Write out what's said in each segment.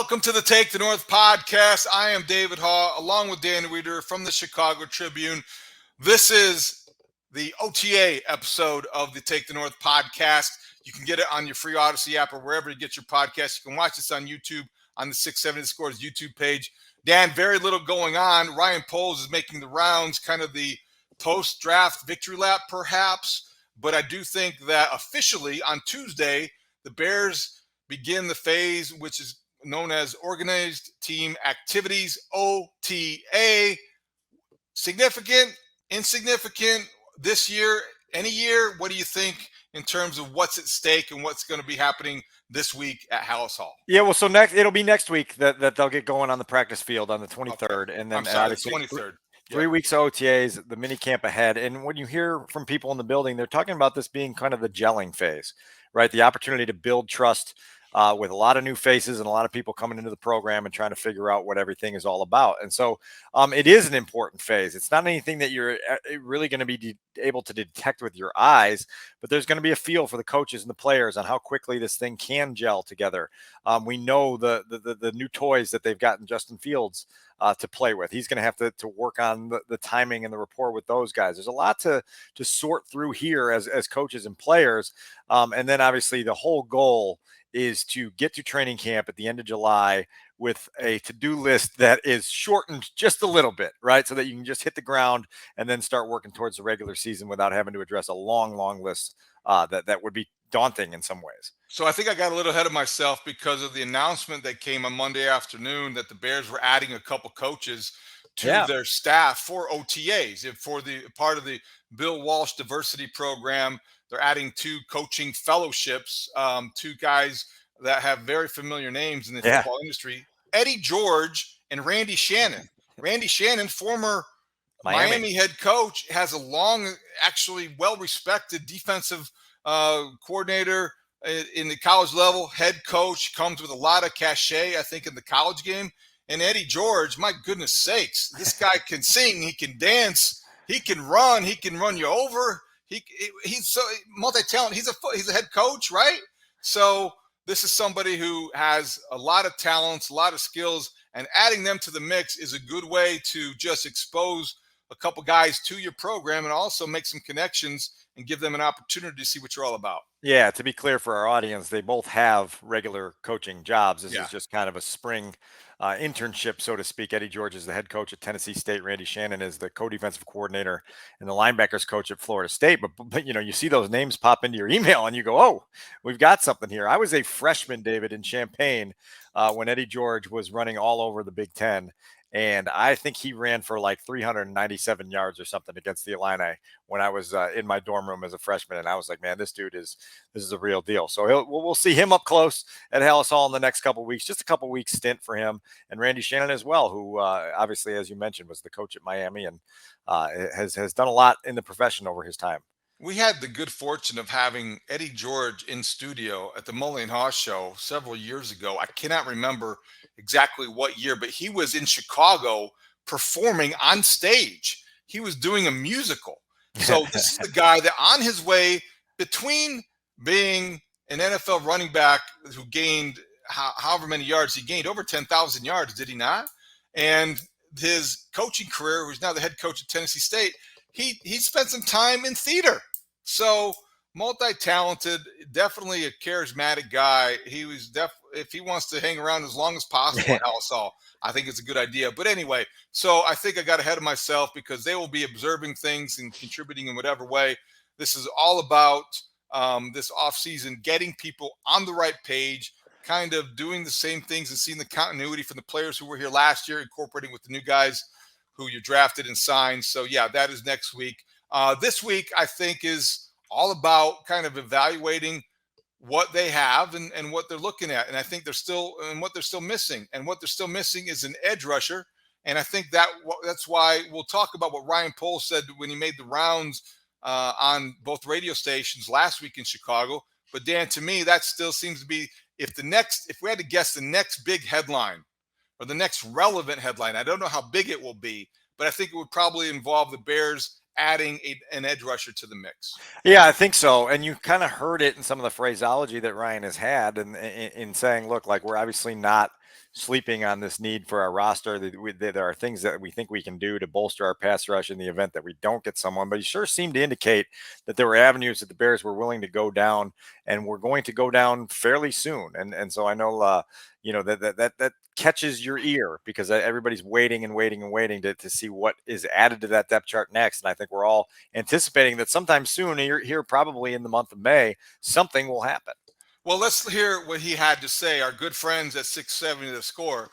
Welcome to the Take the North podcast. I am David Haugh, along with Dan Wiederer from the Chicago Tribune. This is the OTA episode of the Take the North podcast. You can get it on your free Odyssey app or wherever you get your podcast. You can watch this on YouTube on the 670 Scores YouTube page. Dan, very little going on. Ryan Poles is making the rounds, kind of the post-draft victory lap perhaps. But I do think that officially on Tuesday, the Bears begin the phase which is known as Organized Team Activities, OTA. Significant, insignificant this year, any year? What do you think in terms of what's at stake and what's going to be happening this week at Haugh? Yeah, well, so it'll be next week that they'll get going on the practice field on the 23rd. Okay. And then the 23rd. 3 weeks of OTAs, the minicamp ahead. And when you hear from people in the building, they're talking about this being kind of the gelling phase, right? The opportunity to build trust with a lot of new faces and a lot of people coming into the program and trying to figure out what everything is all about. And so it is an important phase. It's not anything that you're really going to be able to detect with your eyes, but there's going to be a feel for the coaches and the players on how quickly this thing can gel together. We know the new toys that they've gotten Justin Fields to play with. He's going to have to work on the timing and the rapport with those guys. There's a lot to sort through here as coaches and players. And then obviously the whole goal is to get to training camp at the end of July with a to-do list that is shortened just a little bit, right? So that you can just hit the ground and then start working towards the regular season without having to address a long list that would be daunting in some ways. So I think I got a little ahead of myself because of the announcement that came on Monday afternoon that the Bears were adding a couple coaches to their staff for OTAs, for the part of the Bill Walsh diversity program. They're adding 2 coaching fellowships, 2 guys that have very familiar names in the football industry, Eddie George and Randy Shannon. Randy Shannon, former Miami head coach, has a long, actually well-respected defensive coordinator in the college level, head coach, comes with a lot of cachet, I think, in the college game. And Eddie George, my goodness sakes, this guy can sing, he can dance, he can run you over. He's so multi-talented. He's a head coach, right? So this is somebody who has a lot of talents, a lot of skills, and adding them to the mix is a good way to just expose a couple guys to your program and also make some connections and give them an opportunity to see what you're all about. Yeah, to be clear for our audience, they both have regular coaching jobs. This is just kind of a spring internship, so to speak. Eddie George is the head coach at Tennessee State. Randy Shannon is the co-defensive coordinator and the linebackers coach at Florida State. But you know, you see those names pop into your email and you go, oh, we've got something here. I was a freshman, David, in Champaign when Eddie George was running all over the Big Ten. And I think he ran for like 397 yards or something against the Illini when I was in my dorm room as a freshman. And I was like, man, this is a real deal. So we'll see him up close at Haugh in the next couple of weeks, just a couple of weeks stint for him. And Randy Shannon as well, who obviously, as you mentioned, was the coach at Miami and has done a lot in the profession over his time. We had the good fortune of having Eddie George in studio at the Mully and Haugh show several years ago. I cannot remember exactly what year, but he was in Chicago performing on stage. He was doing a musical. So this is the guy that on his way between being an NFL running back who gained however many yards he gained, over 10,000 yards, did he not? And his coaching career, who's now the head coach at Tennessee State, he spent some time in theater. So multi-talented, definitely a charismatic guy. He was if he wants to hang around as long as possible at Haugh, I think it's a good idea. But anyway, so I think I got ahead of myself because they will be observing things and contributing in whatever way. This is all about this offseason, getting people on the right page, kind of doing the same things and seeing the continuity from the players who were here last year, incorporating with the new guys who you drafted and signed. So, yeah, that is next week. This week, I think, is all about kind of evaluating what they have and what they're looking at. And I think they're still – and what they're still missing. And what they're still missing is an edge rusher. And I think that's why we'll talk about what Ryan Poles said when he made the rounds on both radio stations last week in Chicago. But, Dan, to me, that still seems to be if we had to guess the next big headline or the next relevant headline, I don't know how big it will be, but I think it would probably involve the Bears adding an edge rusher to the mix. Yeah, I think so. And you kind of heard it in some of the phraseology that Ryan has had in saying, look, like we're obviously not sleeping on this need for our roster. There are things that we think we can do to bolster our pass rush in the event that we don't get someone. But he sure seemed to indicate that there were avenues that the Bears were willing to go down, and we're going to go down fairly soon. And so I know, that catches your ear, because everybody's waiting and waiting and waiting to see what is added to that depth chart next. And I think we're all anticipating that sometime soon, here probably in the month of May, something will happen. Well, let's hear what he had to say. Our good friends at 670 The Score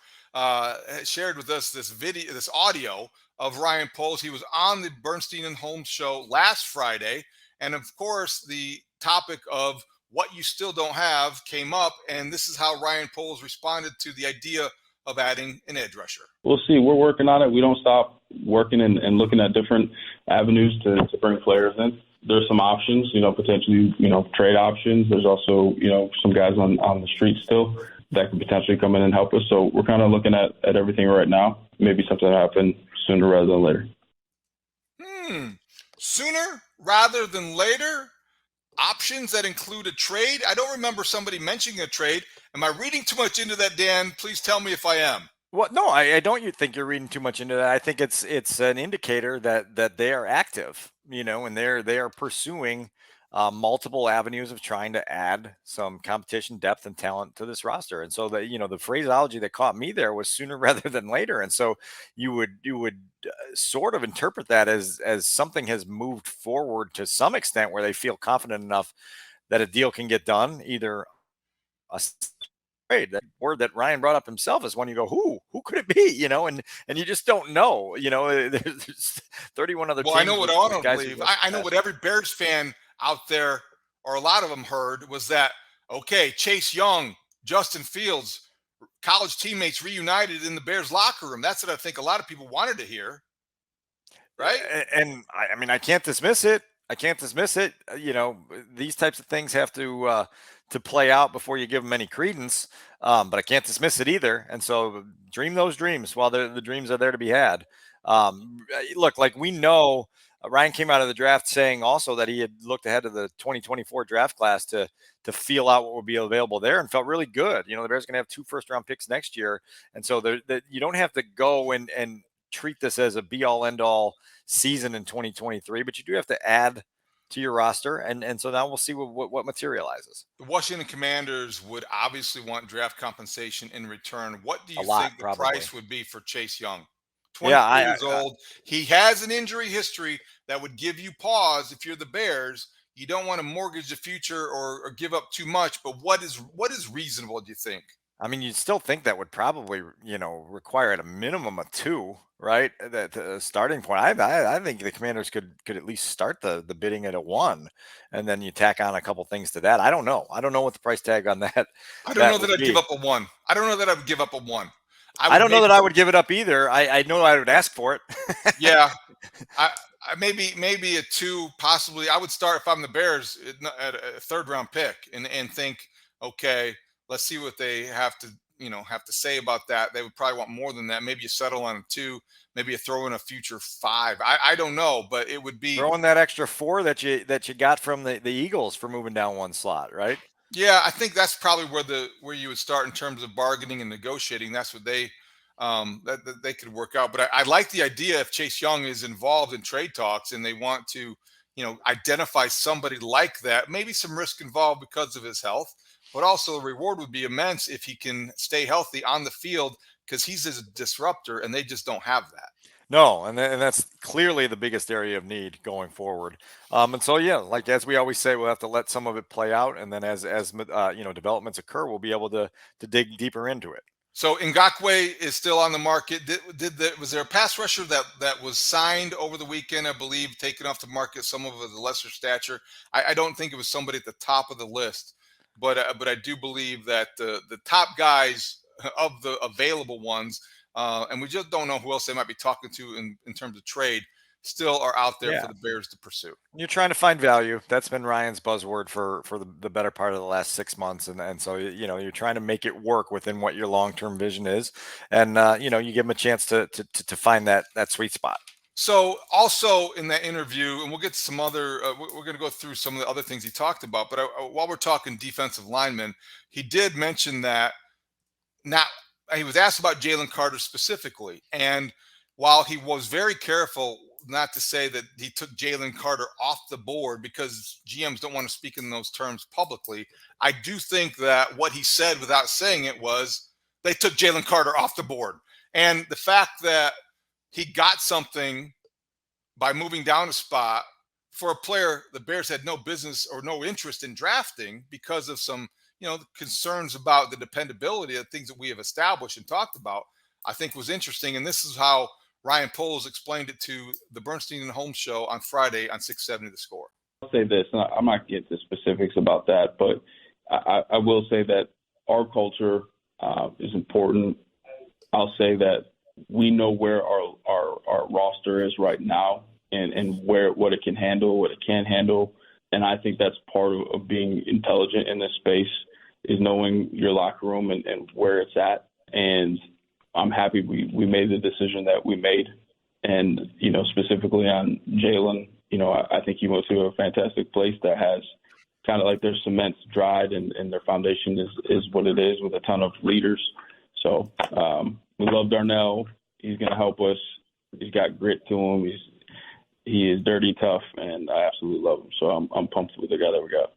shared with us this video, this audio of Ryan Poles. He was on the Bernstein and Holmes show last Friday. And of course, the topic of what you still don't have came up. And this is how Ryan Poles responded to the idea of adding an edge rusher. We'll see. We're working on it. We don't stop working and looking at different avenues to bring players in. There's some options, potentially, trade options. There's also, some guys on the street still that could potentially come in and help us. So we're kind of looking at everything right now. Maybe something will happen sooner rather than later. Sooner rather than later? Options that include a trade? I don't remember somebody mentioning a trade. Am I reading too much into that, Dan? Please tell me if I am. Well, no, I don't think you're reading too much into that. I think it's an indicator that they are active, and they are pursuing multiple avenues of trying to add some competition, depth, and talent to this roster. And so the phraseology that caught me there was sooner rather than later. And so you would sort of interpret that as something has moved forward to some extent, where they feel confident enough that a deal can get done, either a trade. That word that Ryan brought up himself is when you go, who could it be? And you just don't know. There's 31 other teams. Well, I know what I don't believe. I know what every Bears fan out there, or a lot of them, heard was that, okay, Chase Young, Justin Fields, college teammates reunited in the Bears locker room. That's what I think a lot of people wanted to hear. Right? And I mean, I can't dismiss it. These types of things have to play out before you give them any credence. But I can't dismiss it either. And so dream those dreams while the dreams are there to be had. Look, like we know, Ryan came out of the draft saying also that he had looked ahead to the 2024 draft class to feel out what would be available there, and felt really good. The Bears are going to have 2 first-round picks next year. And so you don't have to go and treat this as a be-all, end-all season in 2023, but you do have to add to your roster, and so now we'll see what materializes. The Washington Commanders would obviously want draft compensation in return. What do you think the price would be for Chase Young? 23 years old. He has an injury history that would give you pause if you're the Bears. You don't want to mortgage the future or give up too much, but what is reasonable, do you think? I mean, you'd still think that would probably, require at a minimum of 2, right? The starting point. I think the Commanders could at least start the bidding at a 1, and then you tack on a couple things to that. I don't know. I don't know what the price tag on that. I don't know that I'd give up a 1. I don't know that I would give up a 1. I don't know that I would give it up either. I know I would ask for it. Yeah. I maybe a 2, possibly. I would start, if I'm the Bears, at a 3rd-round pick and think, okay, let's see what they have to say about that. They would probably want more than that. Maybe you settle on a 2, maybe you throw in a future 5. I don't know, but it would be throwing that extra 4 that you got from the Eagles for moving down 1 slot, right? Yeah, I think that's probably where you would start in terms of bargaining and negotiating. That's what they could work out. But I like the idea if Chase Young is involved in trade talks and they want to, identify somebody like that, maybe some risk involved because of his health, but also the reward would be immense if he can stay healthy on the field, because he's a disruptor and they just don't have that. No, and that's clearly the biggest area of need going forward. And so, yeah, like as we always say, we'll have to let some of it play out, and then as developments occur, we'll be able to dig deeper into it. So Ngakoue is still on the market. Was there a pass rusher that was signed over the weekend, I believe, taken off the market, some of the lesser stature? I don't think it was somebody at the top of the list, but I do believe that the top guys of the available ones, and we just don't know who else they might be talking to in terms of trade, still are out there for the Bears to pursue. You're trying to find value. That's been Ryan's buzzword for the better part of the last 6 months. And so, you're trying to make it work within what your long-term vision is. And, you give them a chance to find that sweet spot. So also in that interview, and we'll get to some other, we're going to go through some of the other things he talked about, but while we're talking defensive linemen, he did mention that not he was asked about Jalen Carter specifically. And while he was very careful not to say that he took Jalen Carter off the board because GMs don't want to speak in those terms publicly, I do think that what he said without saying it was they took Jalen Carter off the board. And the fact that he got something by moving down a spot for a player the Bears had no business or no interest in drafting because of some, concerns about the dependability of things that we have established and talked about, I think was interesting. And this is how Ryan Poles explained it to the Bernstein and Holmes show on Friday on 670 The Score. I'll say this, and I'm not getting into specifics about that, but I will say that our culture is important. I'll say that we know where our roster is right now and what it can handle, what it can't handle. And I think that's part of being intelligent in this space is knowing your locker room and where it's at. And I'm happy we made the decision that we made. And, specifically on Jalen, I think he went to a fantastic place that has kind of like their cement's dried and their foundation is what it is with a ton of leaders. So we love Darnell. He's going to help us. He's got grit to him. He is dirty tough, and I absolutely love him. So I'm pumped with the guy that we got.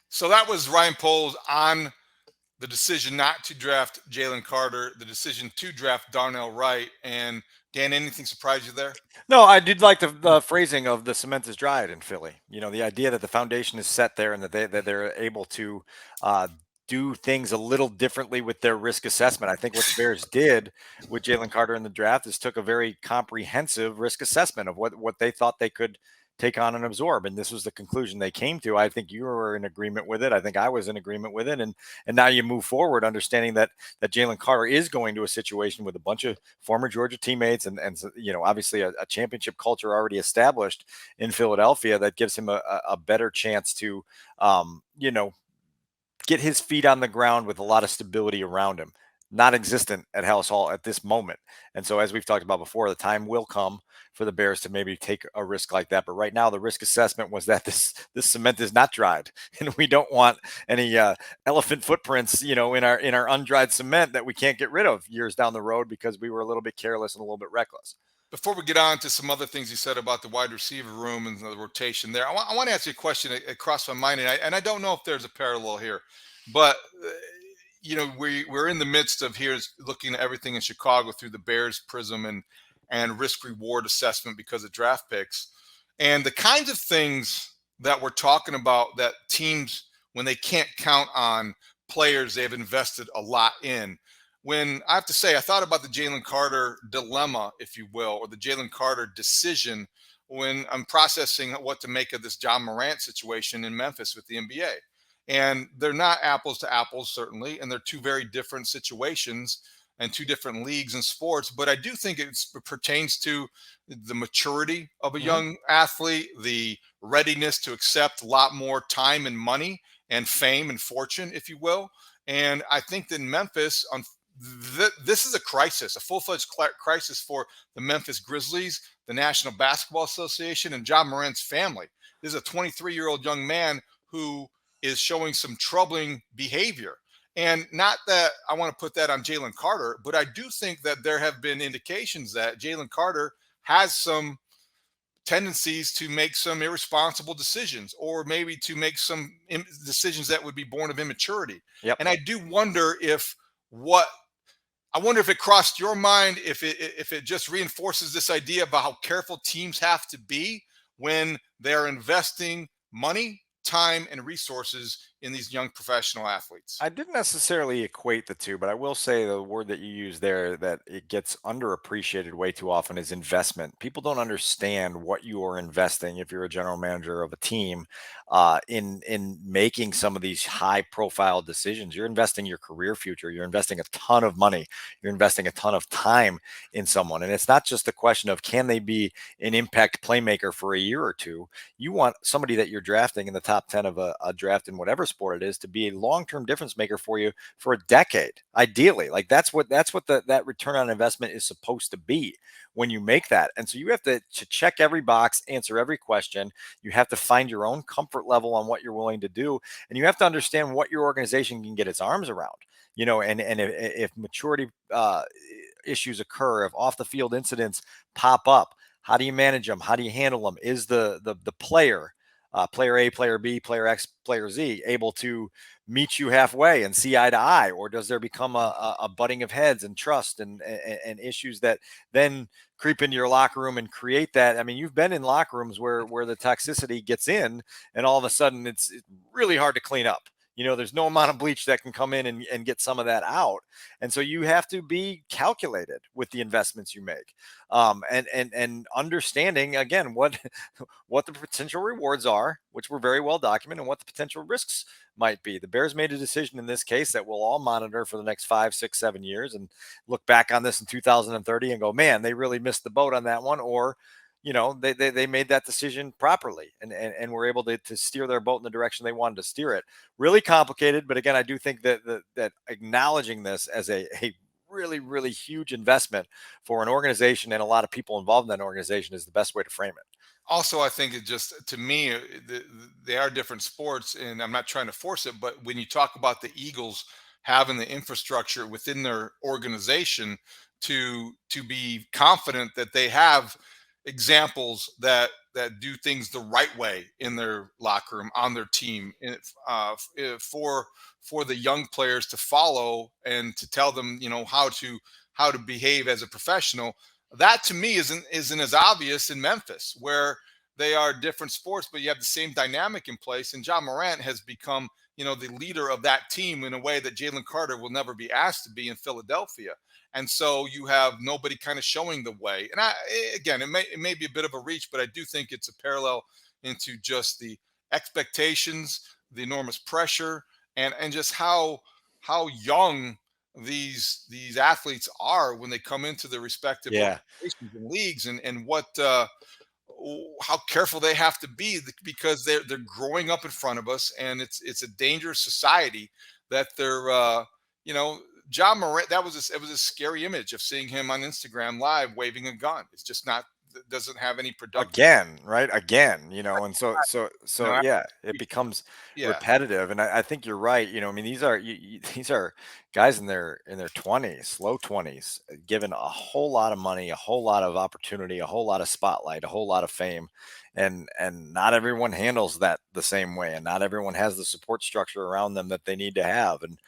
So that was Ryan Poles on the decision not to draft Jalen Carter, the decision to draft Darnell Wright. And Dan, anything surprise you there? No, I did like the phrasing of the cement is dried in Philly. The idea that the foundation is set there and that they're able to do things a little differently with their risk assessment. I think what the Bears did with Jalen Carter in the draft is took a very comprehensive risk assessment of what they thought they could take on and absorb. And this was the conclusion they came to. I think you were in agreement with it. I think I was in agreement with it. And now you move forward understanding that Jalen Carter is going to a situation with a bunch of former Georgia teammates and obviously a championship culture already established in Philadelphia that gives him a better chance to, get his feet on the ground with a lot of stability around him. Not existent at Halas Hall at this moment. And so, as we've talked about before, the time will come for the Bears to maybe take a risk like that. But right now, the risk assessment was that this cement is not dried, and we don't want any elephant footprints, in our undried cement that we can't get rid of years down the road because we were a little bit careless and a little bit reckless. Before we get on to some other things you said about the wide receiver room and the rotation there, I want to ask you a question that crossed my mind, and I don't know if there's a parallel here, but we're in the midst of looking at everything in Chicago through the Bears prism and risk reward assessment because of draft picks, and the kinds of things that we're talking about that teams, when they can't count on players they've invested a lot in. When I have to say, I thought about the Jalen Carter dilemma, if you will, or the Jalen Carter decision when I'm processing what to make of this John Morant situation in Memphis with the NBA. And they're not apples to apples, certainly, and they're two very different situations and two different leagues and sports. But I do think it pertains to the maturity of a young athlete, the readiness to accept a lot more time and money and fame and fortune, if you will. And I think that in Memphis, this is a crisis, a full-fledged crisis for the Memphis Grizzlies, the National Basketball Association, and John Morant's family. This is a 23-year-old young man who is showing some troubling behavior. And not that I want to put that on Jalen Carter, but I do think that there have been indications that Jalen Carter has some tendencies to make some irresponsible decisions or maybe to make some decisions that would be born of immaturity. Yep. And I do wonder if it crossed your mind, if it just reinforces this idea about how careful teams have to be when they're investing money, time, and resources in these young professional athletes. I didn't necessarily equate the two, but I will say the word that you use there that it gets underappreciated way too often is investment. People don't understand what you are investing if you're a general manager of a team in making some of these high profile decisions. You're investing your career future. You're investing a ton of money. You're investing a ton of time in someone. And it's not just a question of can they be an impact playmaker for a year or two. You want somebody that you're drafting in the top 10 of a draft in whatever sport it is to be a long-term difference maker for you for a decade, ideally. Like that's what that return on investment is supposed to be when you make that. And so you have to check every box, answer every question. You have to find your own comfort level on what you're willing to do. And you have to understand what your organization can get its arms around. and if maturity issues occur, if off the field incidents pop up, how do you manage them? How do you handle them? Is the player, player A, player B, player X, player Z, able to meet you halfway and see eye to eye, or does there become a butting of heads and trust and issues that then creep into your locker room and create that? I mean, you've been in locker rooms where the toxicity gets in, and all of a sudden it's really hard to clean up. There's no amount of bleach that can come in and get some of that out. And so you have to be calculated with the investments you make, and understanding, again, what the potential rewards are, which were very well documented, and what the potential risks might be. The Bears made a decision in this case that we'll all monitor for the next 5, 6, 7 years and look back on this in 2030 and go, man, they really missed the boat on that one. Or they made that decision properly and were able to steer their boat in the direction they wanted to steer it. Really complicated, but again, I do think that acknowledging this as a really, really huge investment for an organization and a lot of people involved in that organization is the best way to frame it. Also, I think it just, to me, they are different sports, and I'm not trying to force it, but when you talk about the Eagles having the infrastructure within their organization to be confident that they have examples that do things the right way in their locker room, on their team, and for the young players to follow and to tell them, how to behave as a professional. That to me isn't as obvious in Memphis, where they are different sports, but you have the same dynamic in place. And John Morant has become, the leader of that team in a way that Jalen Carter will never be asked to be in Philadelphia. And so you have nobody kind of showing the way. And again, it may be a bit of a reach, but I do think it's a parallel into just the expectations, the enormous pressure, and just how young these athletes are when they come into the respective organizations and leagues, and what how careful they have to be, because they're growing up in front of us, and it's a dangerous society that they're John Morant, it was a scary image of seeing him on Instagram Live waving a gun. It's just not, it doesn't have any productive. Again, right? Again, and so it becomes repetitive. And I think you're right. I mean, these are guys in their 20s, low 20s, given a whole lot of money, a whole lot of opportunity, a whole lot of spotlight, a whole lot of fame. And not everyone handles that the same way, and not everyone has the support structure around them that they need to have. And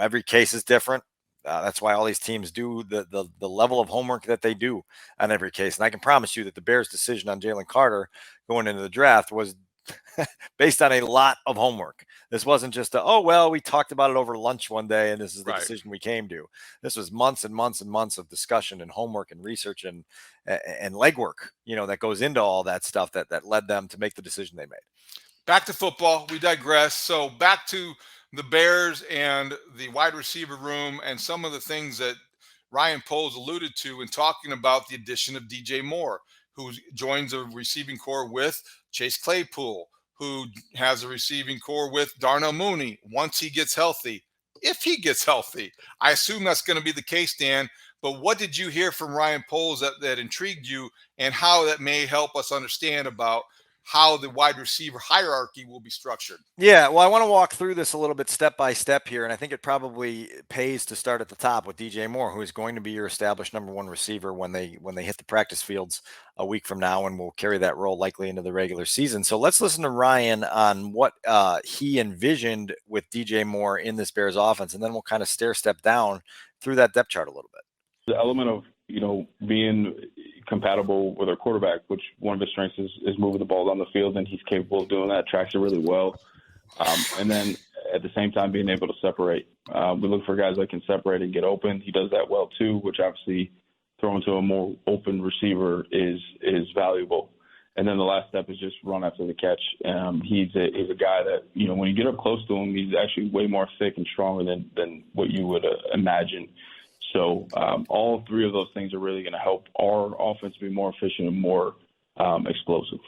every case is different. That's why all these teams do the level of homework that they do on every case. And I can promise you that the Bears' decision on Jalen Carter going into the draft was based on a lot of homework. This wasn't just we talked about it over lunch one day and this is the decision we came to. This was months and months and months of discussion and homework and research and legwork, that goes into all that stuff that led them to make the decision they made. Back to football. We digress. So back to the Bears and the wide receiver room and some of the things that Ryan Poles alluded to in talking about the addition of DJ Moore, who joins a receiving core with Chase Claypool, who has a receiving core with Darnell Mooney once he gets healthy. If he gets healthy, I assume that's going to be the case, Dan. But what did you hear from Ryan Poles that intrigued you, and how that may help us understand about how the wide receiver hierarchy will be structured? Yeah, well, I want to walk through this a little bit step by step here, and I think it probably pays to start at the top with DJ Moore, who is going to be your established number one receiver when they hit the practice fields a week from now, and will carry that role likely into the regular season. So let's listen to Ryan on what he envisioned with DJ Moore in this Bears offense, and then we'll kind of step down through that depth chart a little bit. The element of being compatible with our quarterback, which one of his strengths is moving the ball down the field, and he's capable of doing that, tracks it really well. And then at the same time, being able to separate. We look for guys that can separate and get open. He does that well too, which obviously throwing to a more open receiver is valuable. And then the last step is just run after the catch. He's a guy that, when you get up close to him, he's actually way more thick and stronger than what you would imagine. So all three of those things are really going to help our offense be more efficient and more explosive.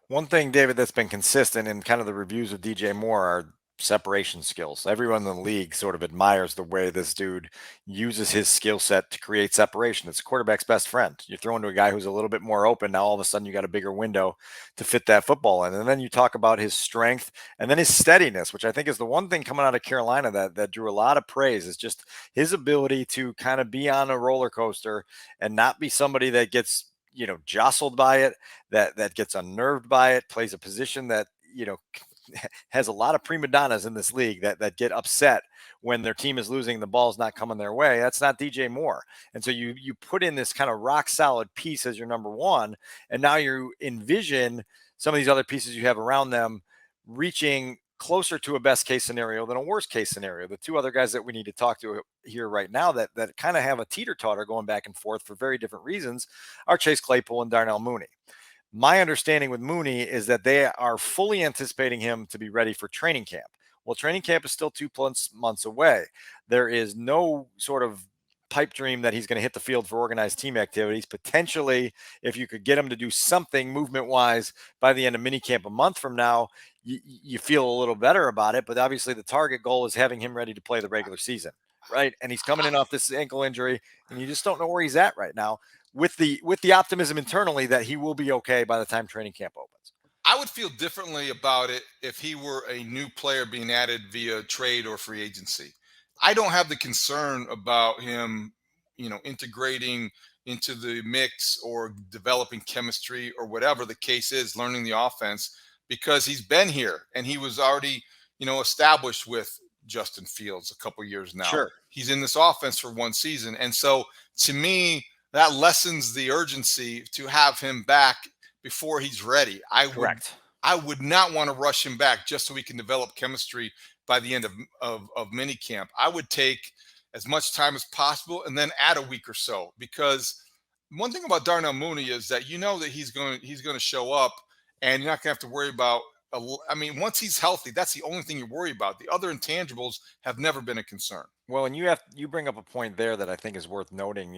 One thing, David, that's been consistent in kind of the reviews of DJ Moore are separation skills. Everyone in the league sort of admires the way this dude uses his skill set to create separation. It's a quarterback's best friend. You're throwing to a guy who's a little bit more open. Now all of a sudden you got a bigger window to fit that football in. And then you talk about his strength and then his steadiness, which I think is the one thing coming out of Carolina that drew a lot of praise, is just his ability to kind of be on a roller coaster and not be somebody that gets, jostled by it, that gets unnerved by it, plays a position that, has a lot of prima donnas in this league that get upset when their team is losing, the ball's not coming their way. That's not DJ Moore. And so you put in this kind of rock solid piece as your number one, and now you envision some of these other pieces you have around them reaching closer to a best case scenario than a worst case scenario. The two other guys that we need to talk to here right now that kind of have a teeter-totter going back and forth for very different reasons are Chase Claypool and Darnell Mooney. My understanding with Mooney is that they are fully anticipating him to be ready for training camp. Well, training camp is still 2 months away. There is no sort of pipe dream that he's going to hit the field for organized team activities. Potentially, if you could get him to do something movement-wise by the end of minicamp a month from now, you feel a little better about it. But obviously, the target goal is having him ready to play the regular season, right? And he's coming in off this ankle injury, and you just don't know where he's at right now, with the optimism internally that he will be okay by the time training camp opens. I would feel differently about it if he were a new player being added via trade or free agency. I don't have the concern about him, integrating into the mix or developing chemistry or whatever the case is, learning the offense, because he's been here and he was already, established with Justin Fields a couple years now. Sure. He's in this offense for one season. And so to me, that lessens the urgency to have him back before he's ready. Correct. I would not want to rush him back just so we can develop chemistry by the end of minicamp. I would take as much time as possible and then add a week or so, because one thing about Darnell Mooney is that that he's going to show up, and you're not going to have to worry about. Once he's healthy, that's the only thing you worry about. The other intangibles have never been a concern. Well, and you bring up a point there that I think is worth noting.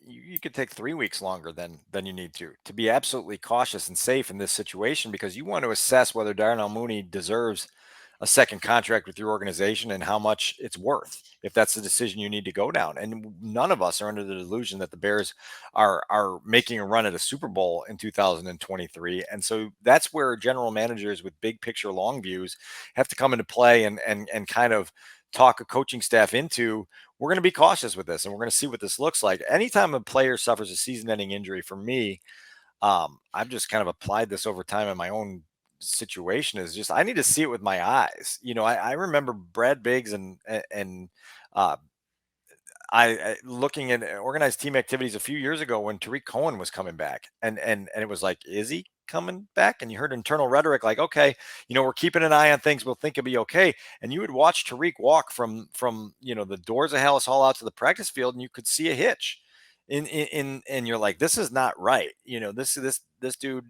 You could take 3 weeks longer than you need to be absolutely cautious and safe in this situation, because you want to assess whether Darnell Mooney deserves a second contract with your organization and how much it's worth, if that's the decision you need to go down. And none of us are under the delusion that the Bears are making a run at a Super Bowl in 2023. And so that's where general managers with big picture long views have to come into play and kind of talk a coaching staff into, we're going to be cautious with this and we're going to see what this looks like. Anytime a player suffers a season-ending injury, for me, I've just kind of applied this over time in my own situation, is just I need to see it with my eyes. I remember Brad Biggs and I looking at organized team activities a few years ago when Tariq Cohen was coming back, and it was like, is he coming back? And you heard internal rhetoric like, okay, we're keeping an eye on things, we'll think it'll be okay. And you would watch Tariq walk from the doors of Hallis Hall out to the practice field, and you could see a hitch and you're like, this is not right. This dude,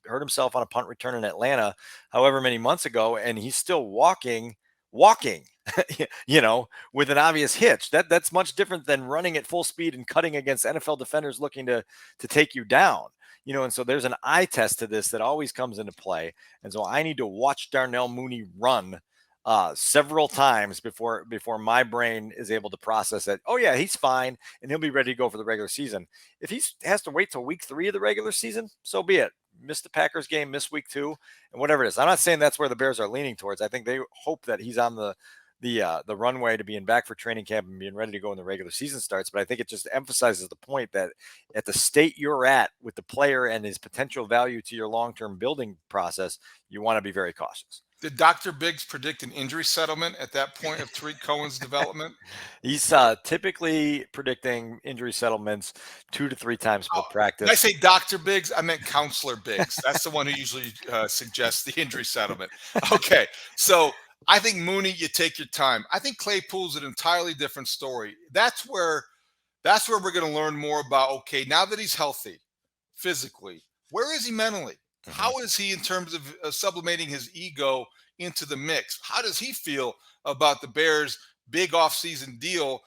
hurt himself on a punt return in Atlanta however many months ago, and he's still walking with an obvious hitch. That's much different than running at full speed and cutting against NFL defenders looking to take you down. And so there's an eye test to this that always comes into play. And so I need to watch Darnell Mooney run several times before my brain is able to process that, oh yeah, he's fine and he'll be ready to go for the regular season. If he has to wait till week 3 of the regular season, so be it. Miss the Packers game, miss week 2, and whatever it is. I'm not saying that's where the Bears are leaning towards. I think they hope that he's on the runway to being back for training camp and being ready to go when the regular season starts. But I think it just emphasizes the point that at the state you're at with the player and his potential value to your long-term building process, you want to be very cautious. Did Dr. Biggs predict an injury settlement at that point of Tariq Cohen's development? He's typically predicting injury settlements 2 to 3 times per practice. Did I say Dr. Biggs? I meant Counselor Biggs. That's the one who usually suggests the injury settlement. Okay, so I think Mooney, you take your time. I think Claypool's an entirely different story. That's where we're going to learn more about, okay, now that he's healthy physically, where is he mentally? How is he in terms of sublimating his ego into the mix? How does he feel about the Bears' big offseason deal,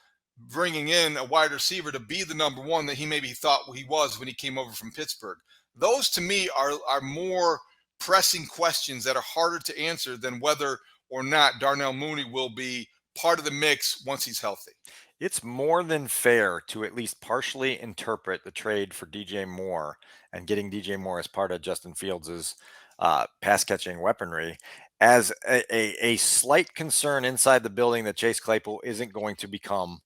bringing in a wide receiver to be the number one that he maybe thought he was when he came over from Pittsburgh? Those, to me, are more pressing questions that are harder to answer than whether or not, Darnell Mooney will be part of the mix once he's healthy. It's more than fair to at least partially interpret the trade for DJ Moore and getting DJ Moore as part of Justin Fields's pass catching weaponry as a slight concern inside the building that Chase Claypool isn't going to become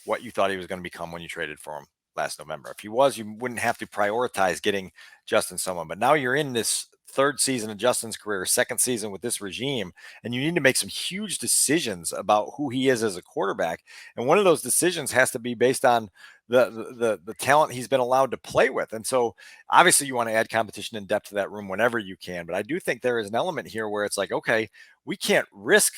what you thought he was going to become when you traded for him last November. If he was, you wouldn't have to prioritize getting Justin someone. But now you're in this third season of Justin's career, second season with this regime, and you need to make some huge decisions about who he is as a quarterback. And one of those decisions has to be based on the talent he's been allowed to play with. And so obviously you want to add competition and depth to that room whenever you can. But I do think there is an element here where it's like, okay, we can't risk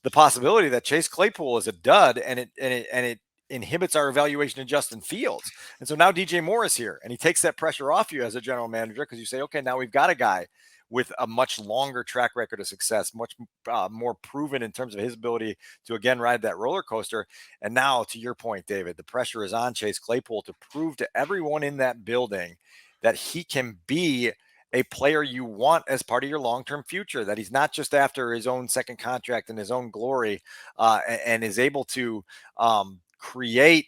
the possibility that Chase Claypool is a dud and it inhibits our evaluation of Justin Fields. And so now DJ Moore is here and he takes that pressure off you as a general manager because you say, okay, now we've got a guy with a much longer track record of success, much more proven in terms of his ability to, again, ride that roller coaster. And now, to your point, David, the pressure is on Chase Claypool to prove to everyone in that building that he can be a player you want as part of your long-term future, that he's not just after his own second contract and his own glory and is able to create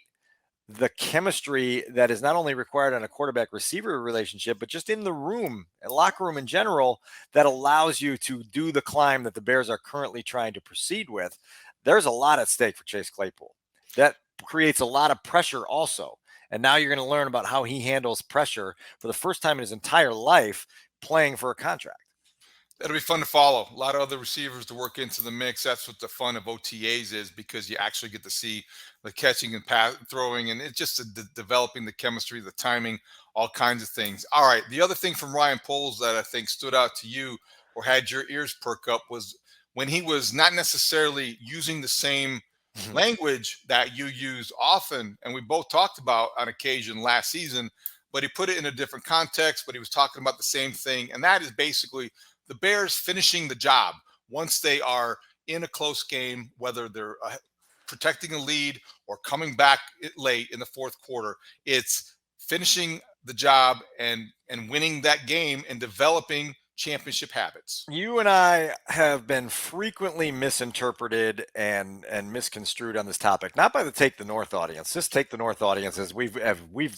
the chemistry that is not only required on a quarterback receiver relationship, but just in the room and locker room in general that allows you to do the climb that the Bears are currently trying to proceed with. There's a lot at stake for Chase Claypool. That creates a lot of pressure also. And now you're going to learn about how he handles pressure for the first time in his entire life playing for a contract. That'll be fun to follow. A lot of other receivers to work into the mix. That's what the fun of OTAs is, because you actually get to see the catching and throwing, and it's just developing the chemistry, the timing, all kinds of things. All right. The other thing from Ryan Poles that I think stood out to you or had your ears perk up was when he was not necessarily using the same language that you use often, and we both talked about on occasion last season, but he put it in a different context, but he was talking about the same thing, and that is basically the Bears finishing the job once they are in a close game, whether they're protecting a lead or coming back late in the fourth quarter. It's finishing the job and winning that game and developing championship habits. You and I have been frequently misinterpreted and misconstrued on this topic, not by the Take the North audience. This Take the North audience, as we've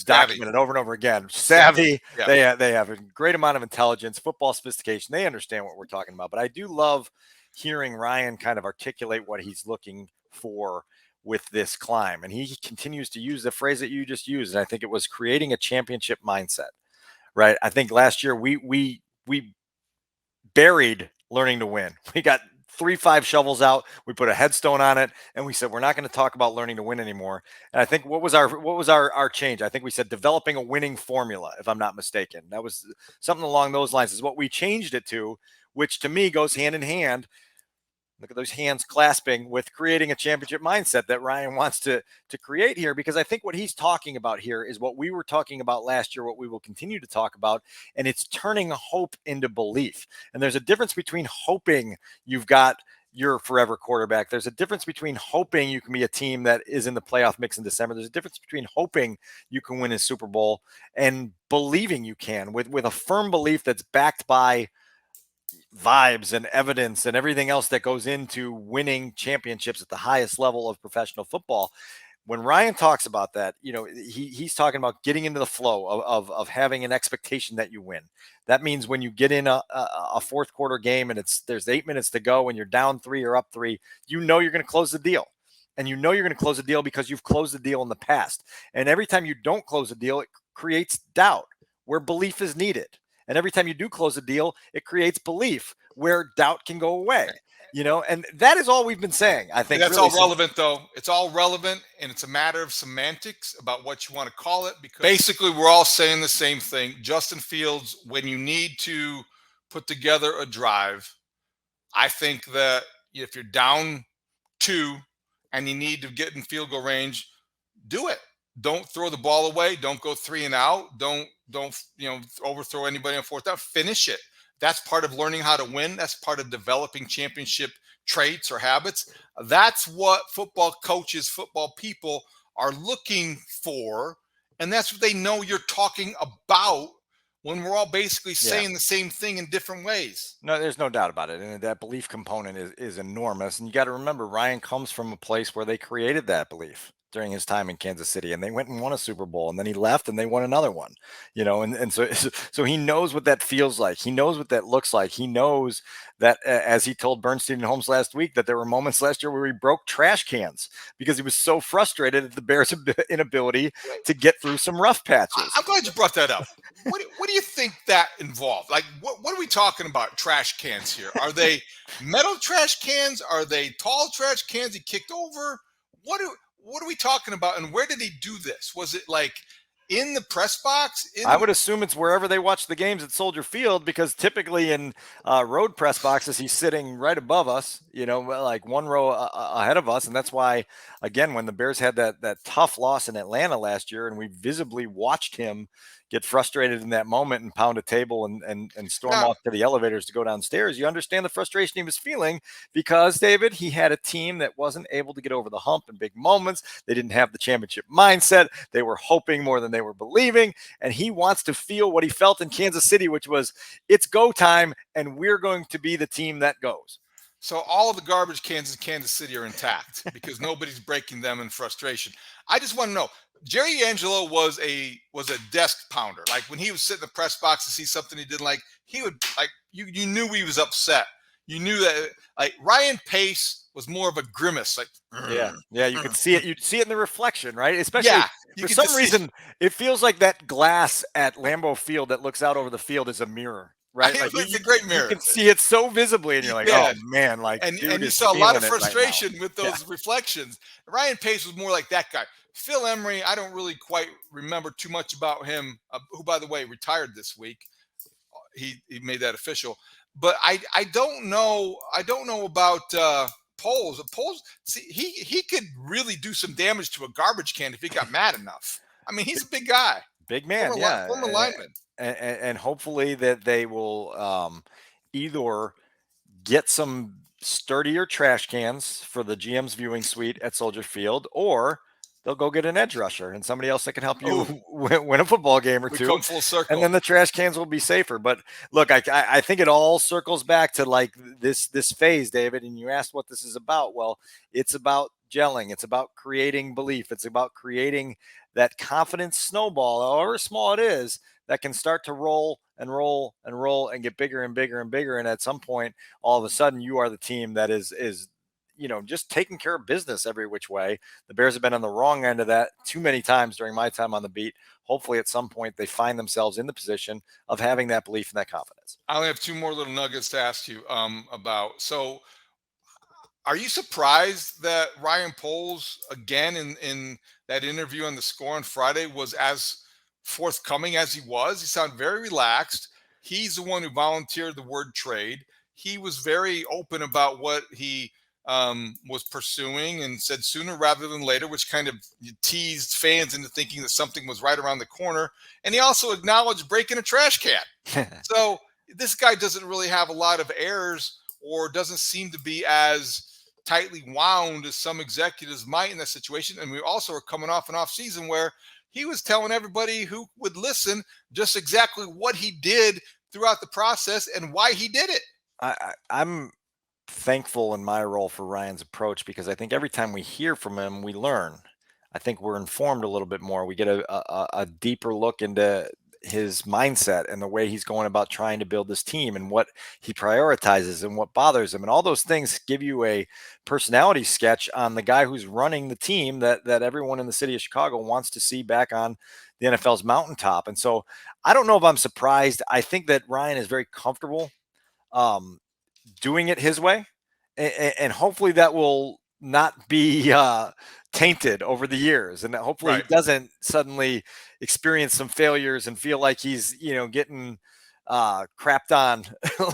documented over and over again, savvy. Yeah. They have a great amount of intelligence, football sophistication. They understand what we're talking about. But I do love hearing Ryan kind of articulate what he's looking for with this climb, and he continues to use the phrase that you just used, and I think it was creating a championship mindset. Right? I think last year we buried learning to win. We got 3-5 shovels out. We put a headstone on it, and we said we're not going to talk about learning to win anymore. And I think what was our change? I think we said developing a winning formula, if I'm not mistaken. That was something along those lines is what we changed it to, which to me goes hand in hand. Look at those hands clasping with creating a championship mindset that Ryan wants to create here, because I think what he's talking about here is what we were talking about last year, what we will continue to talk about, and it's turning hope into belief. And there's a difference between hoping you've got your forever quarterback. There's a difference between hoping you can be a team that is in the playoff mix in December. There's a difference between hoping you can win a Super Bowl and believing you can with a firm belief that's backed by vibes and evidence and everything else that goes into winning championships at the highest level of professional football. When Ryan talks about that, he's talking about getting into the flow of having an expectation that you win. That means when you get in a fourth quarter game and there's 8 minutes to go and you're down 3 or up 3, you're going to close the deal. And you're going to close the deal because you've closed the deal in the past. And every time you don't close the deal, it creates doubt where belief is needed. And every time you do close a deal, it creates belief where doubt can go away, and that is all we've been saying. I think that's really all relevant, though. It's all relevant, and it's a matter of semantics about what you want to call it, because basically we're all saying the same thing. Justin Fields, when you need to put together a drive, I think that if you're down 2 and you need to get in field goal range, do it. Don't throw the ball away. Don't go 3 and out. Don't overthrow anybody on fourth down. Finish it. That's part of learning how to win. That's part of developing championship traits or habits. That's what football coaches, football people are looking for, and that's what they know you're talking about when we're all basically Yeah. saying the same thing in different ways. No, there's no doubt about it. And that belief component is enormous. And you got to remember, Ryan comes from a place where they created that belief during his time in Kansas City, and they went and won a Super Bowl, and then he left and they won another one, and so he knows what that feels like. He knows what that looks like. He knows that, as he told Bernstein and Holmes last week, that there were moments last year where he broke trash cans because he was so frustrated at the Bears' inability to get through some rough patches. I'm glad you brought that up. What do you think that involved? Like, what are we talking about? Trash cans here? Are they metal trash cans? Are they tall trash cans he kicked over? What are we talking about? And where did he do this? Was it like in the press box? I would assume it's wherever they watch the games at Soldier Field, because typically in road press boxes, he's sitting right above us, like one row ahead of us. And that's why, again, when the Bears had that tough loss in Atlanta last year, and we visibly watched him get frustrated in that moment and pound a table and storm off to the elevators to go downstairs, you understand the frustration he was feeling, because, David, he had a team that wasn't able to get over the hump in big moments. They didn't have the championship mindset. They were hoping more than they were believing. And he wants to feel what he felt in Kansas City, which was, it's go time, and we're going to be the team that goes. So all of the garbage cans in Kansas City are intact because nobody's breaking them in frustration. I just want to know, Jerry Angelo was a desk pounder. Like, when he would sit in the press box to see something he didn't like, he would, like, you knew he was upset. You knew that, like, Ryan Pace was more of a grimace. Like, yeah, you could see it. You'd see it in the reflection, right? Especially for some reason, it feels like that glass at Lambeau Field that looks out over the field is a mirror. Right, like it's a great mirror. You can see it so visibly, and you're like, "Oh man!" Like, and you saw a lot of frustration with those reflections. Ryan Pace was more like that guy. Phil Emery, I don't really quite remember too much about him. Who, by the way, retired this week. He made that official. But I don't know. I don't know about Poles. Poles, see, he could really do some damage to a garbage can if he got mad enough. I mean, he's a big guy, big man, former lineman. And hopefully that they will either get some sturdier trash cans for the GM's viewing suite at Soldier Field, or they'll go get an edge rusher and somebody else that can help you win a football game or two. Come full circle. And then the trash cans will be safer. But look, I think it all circles back to like this phase, David, and you asked what this is about. Well, it's about gelling. It's about creating belief. It's about creating that confidence snowball, however small it is, that can start to roll and roll and roll and get bigger and bigger and bigger. And at some point, all of a sudden, you are the team that is just taking care of business every which way. The Bears have been on the wrong end of that too many times during my time on the beat. Hopefully at some point they find themselves in the position of having that belief and that confidence. I only have two more little nuggets to ask you about. So are you surprised that Ryan Poles, again, in that interview on the Score on Friday, was as forthcoming as he was? He sounded very relaxed. He's the one who volunteered the word trade. He was very open about what he was pursuing and said sooner rather than later, which kind of teased fans into thinking that something was right around the corner. And he also acknowledged breaking a trash can. So this guy doesn't really have a lot of errors, or doesn't seem to be as tightly wound as some executives might in that situation. And we also are coming off an off season where he was telling everybody who would listen just exactly what he did throughout the process and why he did it. I'm thankful in my role for Ryan's approach, because I think every time we hear from him, we learn. I think we're informed a little bit more. We get a deeper look into his mindset and the way he's going about trying to build this team and what he prioritizes and what bothers him. And all those things give you a personality sketch on the guy who's running the team that everyone in the city of Chicago wants to see back on the NFL's mountaintop. And so I don't know if I'm surprised. I think that Ryan is very comfortable doing it his way. And hopefully that will not be tainted over the years, and hopefully he doesn't suddenly experience some failures and feel like he's getting crapped on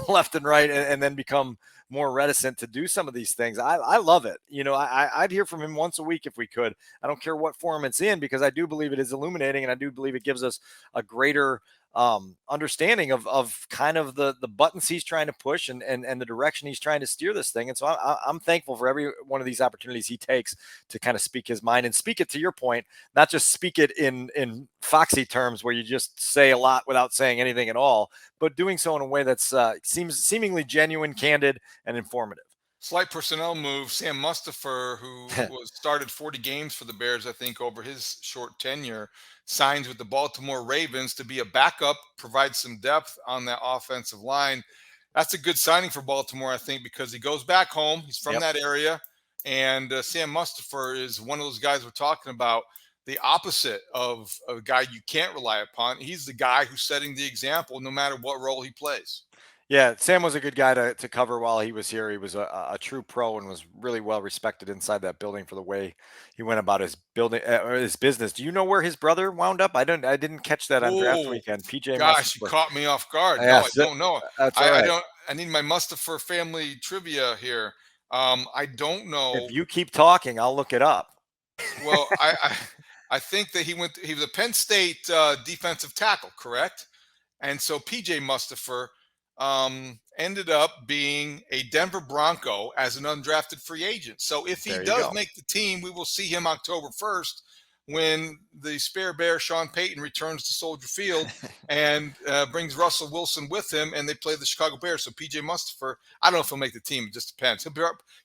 left and right, and then become more reticent to do some of these things. I love it. I'd hear from him once a week if we could. I don't care what form it's in, because I do believe it is illuminating, and I do believe it gives us a greater understanding of kind of the buttons he's trying to push and the direction he's trying to steer this thing. And so I'm thankful for every one of these opportunities he takes to kind of speak his mind and speak it, to your point, not just speak it in foxy terms where you just say a lot without saying anything at all, but doing so in a way that's seems seemingly genuine, candid, and informative. Slight personnel move. Sam Mustipher, who started 40 games for the Bears, I think, over his short tenure, signs with the Baltimore Ravens to be a backup, provide some depth on that offensive line. That's a good signing for Baltimore, I think, because he goes back home. He's from that area. And Sam Mustipher is one of those guys we're talking about, the opposite of a guy you can't rely upon. He's the guy who's setting the example no matter what role he plays. Yeah, Sam was a good guy to cover while he was here. He was a true pro and was really well respected inside that building for the way he went about his building or his business. Do you know where his brother wound up? I didn't catch that on draft weekend. PJ, gosh, you caught me off guard. Yeah, no, I don't know. That's all right. I need my Mustipher family trivia here. I don't know. If you keep talking, I'll look it up. Well, I think that he was a Penn State defensive tackle, correct? And so PJ Mustipher ended up being a Denver Bronco as an undrafted free agent. So if he does make the team, we will see him October 1st when the spare bear Sean Payton returns to Soldier Field and brings Russell Wilson with him, and they play the Chicago Bears. So PJ Mustipher, I don't know if he'll make the team. It just depends.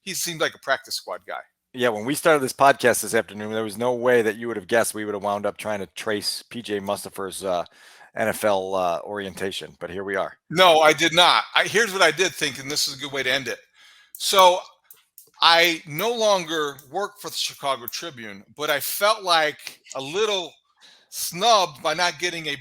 He seemed like a practice squad guy. Yeah, when we started this podcast this afternoon, there was no way that you would have guessed we would have wound up trying to trace PJ Mustipher's NFL orientation, but here we are. No, I did not. Here's what I did think, and this is a good way to end it. So I no longer work for the Chicago Tribune, but I felt like a little snubbed by not getting a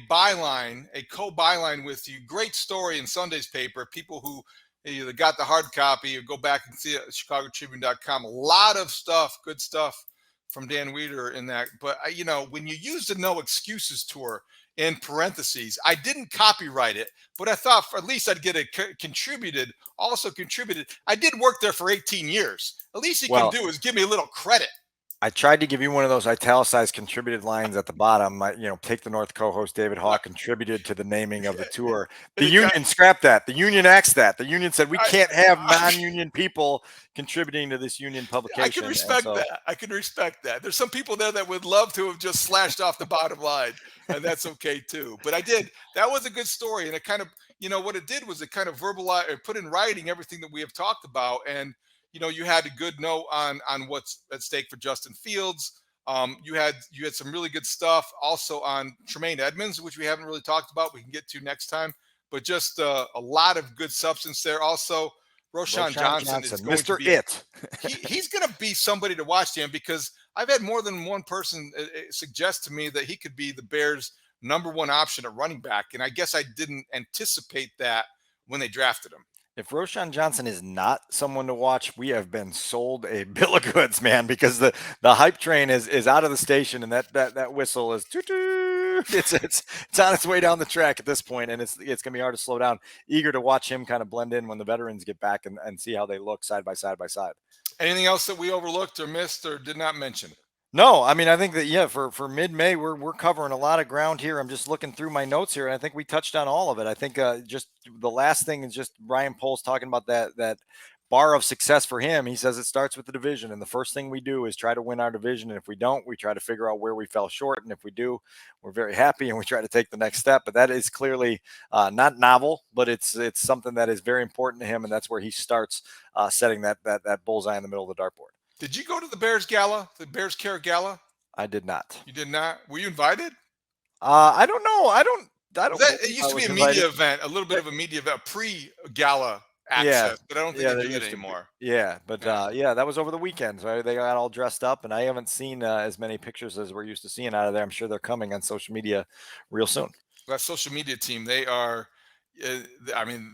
co-byline with you. Great story in Sunday's paper. People who either got the hard copy or go back and see it at chicagotribune.com. A lot of stuff, good stuff from Dan Wiederer in that. But, when you use the No Excuses tour in parentheses, I didn't copyright it, but I thought at least I'd get it contributed. I did work there for 18 years. At least you can do is give me a little credit. I tried to give you one of those italicized contributed lines at the bottom. Take the North co-host David Haugh contributed to the naming of the tour. The union scrapped that. The union axed that. The union said we can't have non-union people contributing to this union publication. I can respect that. I can respect that. There's some people there that would love to have just slashed off the bottom line, and that's okay too. But I did. That was a good story, and it kind of, what it did was it kind of verbalized or put in writing everything that we have talked about. And you had a good note on what's at stake for Justin Fields. You had some really good stuff also on Tremaine Edmonds, which we haven't really talked about. We can get to next time, but just a lot of good substance there. Also, Roschon Johnson is going Mr. to be he's going to be somebody to watch, Dan, because I've had more than one person suggest to me that he could be the Bears' number one option at running back, and I guess I didn't anticipate that when they drafted him. If Roschon Johnson is not someone to watch, we have been sold a bill of goods, man, because the hype train is out of the station, and that whistle is it's on its way down the track at this point, and it's gonna be hard to slow down. Eager to watch him kind of blend in when the veterans get back and see how they look side by side. Anything else that we overlooked or missed or did not mention? No, I mean, I think that, for mid-May, we're covering a lot of ground here. I'm just looking through my notes here, and I think we touched on all of it. I think just the last thing is just Ryan Poles talking about that bar of success for him. He says it starts with the division, and the first thing we do is try to win our division. And if we don't, we try to figure out where we fell short. And if we do, we're very happy, and we try to take the next step. But that is clearly not novel, but it's something that is very important to him, and that's where he starts setting that bullseye in the middle of the dartboard. Did you go to the Bears Gala, the Bears Care Gala? I did not. You did not? Were you invited? I don't know. I don't. It used to be a media event, a little bit of a media event, pre-gala access, but I don't think they do it anymore. But that was over the weekend. So they got all dressed up, and I haven't seen as many pictures as we're used to seeing out of there. I'm sure they're coming on social media real soon. That social media team, they are.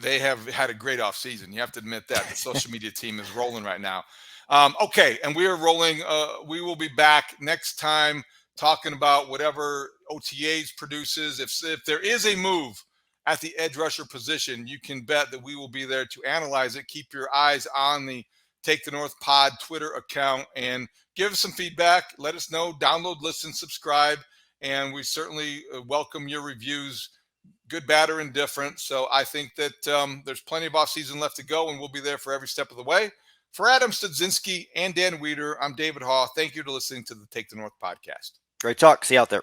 They have had a great off season. You have to admit that the social media team is rolling right now. Okay, and we are rolling. We will be back next time talking about whatever OTAs produces. If there is a move at the edge rusher position, you can bet that we will be there to analyze it. Keep your eyes on the Take the North Pod Twitter account and give us some feedback. Let us know. Download, listen, subscribe, and we certainly welcome your reviews. good, bad, or indifferent. So I think that there's plenty of offseason left to go, and we'll be there for every step of the way. For Adam Studzinski and Dan Wiederer, I'm David Haugh. Thank you for listening to the Take the North podcast. Great talk. See you out there.